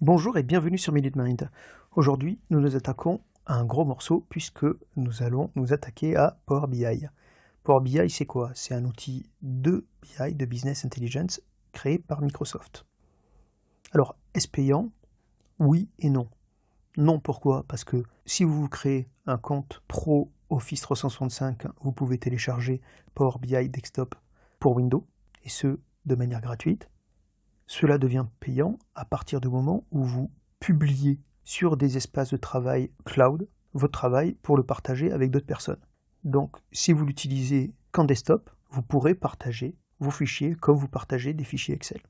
Bonjour et bienvenue sur Minute Mind. Aujourd'hui, nous nous attaquons à un gros morceau puisque nous allons nous attaquer à Power BI. Power BI, c'est quoi? C'est un outil de BI, de Business Intelligence, créé par Microsoft. Alors, est-ce payant? Oui et non. Non, pourquoi? Parce que si vous vous créez un compte pro Office 365, vous pouvez télécharger Power BI Desktop pour Windows, et ce, de manière gratuite. Cela devient payant à partir du moment où vous publiez sur des espaces de travail cloud votre travail pour le partager avec d'autres personnes. Donc, si vous l'utilisez qu'en desktop, vous pourrez partager vos fichiers comme vous partagez des fichiers Excel.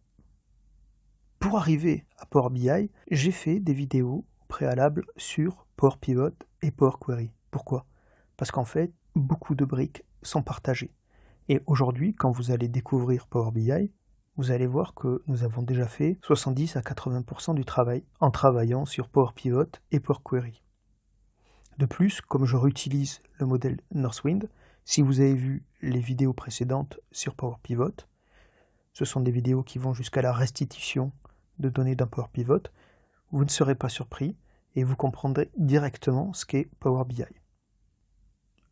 Pour arriver à Power BI, j'ai fait des vidéos préalables sur Power Pivot et Power Query. Pourquoi? Parce qu'en fait, beaucoup de briques sont partagées. Et aujourd'hui, quand vous allez découvrir Power BI, vous allez voir que nous avons déjà fait 70 à 80% du travail en travaillant sur Power Pivot et Power Query. De plus, comme je réutilise le modèle Northwind, si vous avez vu les vidéos précédentes sur Power Pivot, ce sont des vidéos qui vont jusqu'à la restitution de données d'un Power Pivot, vous ne serez pas surpris et vous comprendrez directement ce qu'est Power BI.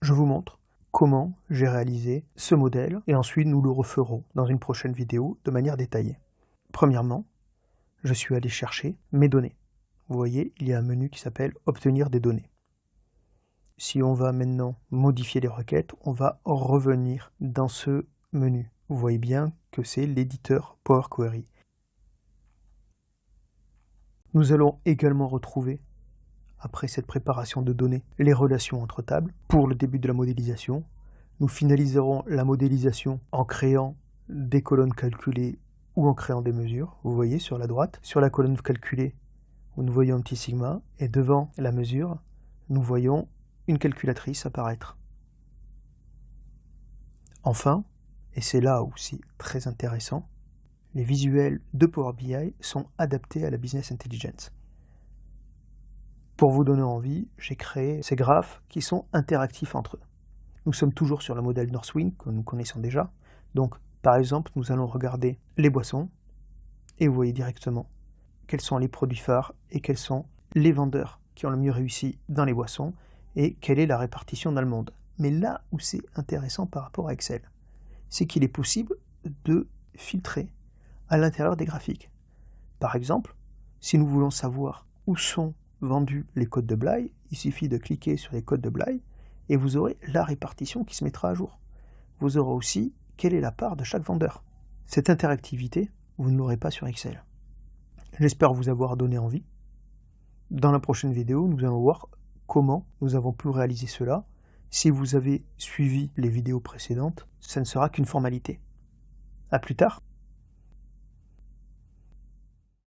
Je vous montre comment j'ai réalisé ce modèle, et ensuite nous le referons dans une prochaine vidéo de manière détaillée. Premièrement, je suis allé chercher mes données. Vous voyez, il y a un menu qui s'appelle « Obtenir des données ». Si on va maintenant modifier les requêtes, on va revenir dans ce menu. Vous voyez bien que c'est l'éditeur Power Query. Nous allons également retrouver, après cette préparation de données, les relations entre tables pour le début de la modélisation. Nous finaliserons la modélisation en créant des colonnes calculées ou en créant des mesures. Vous voyez sur la droite, sur la colonne calculée, nous voyons un petit sigma, et devant la mesure, nous voyons une calculatrice apparaître. Enfin, et c'est là où c'est très intéressant, les visuels de Power BI sont adaptés à la Business Intelligence. Pour vous donner envie, j'ai créé ces graphes qui sont interactifs entre eux. Nous sommes toujours sur le modèle Northwind que nous connaissons déjà. Donc, par exemple, nous allons regarder les boissons et vous voyez directement quels sont les produits phares et quels sont les vendeurs qui ont le mieux réussi dans les boissons et quelle est la répartition dans le monde. Mais là où c'est intéressant par rapport à Excel, c'est qu'il est possible de filtrer à l'intérieur des graphiques. Par exemple, si nous voulons savoir où sont vendus les codes de Blaye, il suffit de cliquer sur les codes de Blaye et vous aurez la répartition qui se mettra à jour. Vous aurez aussi quelle est la part de chaque vendeur. Cette interactivité, vous ne l'aurez pas sur Excel. J'espère vous avoir donné envie. Dans la prochaine vidéo, nous allons voir comment nous avons pu réaliser cela. Si vous avez suivi les vidéos précédentes, ça ne sera qu'une formalité. À plus tard.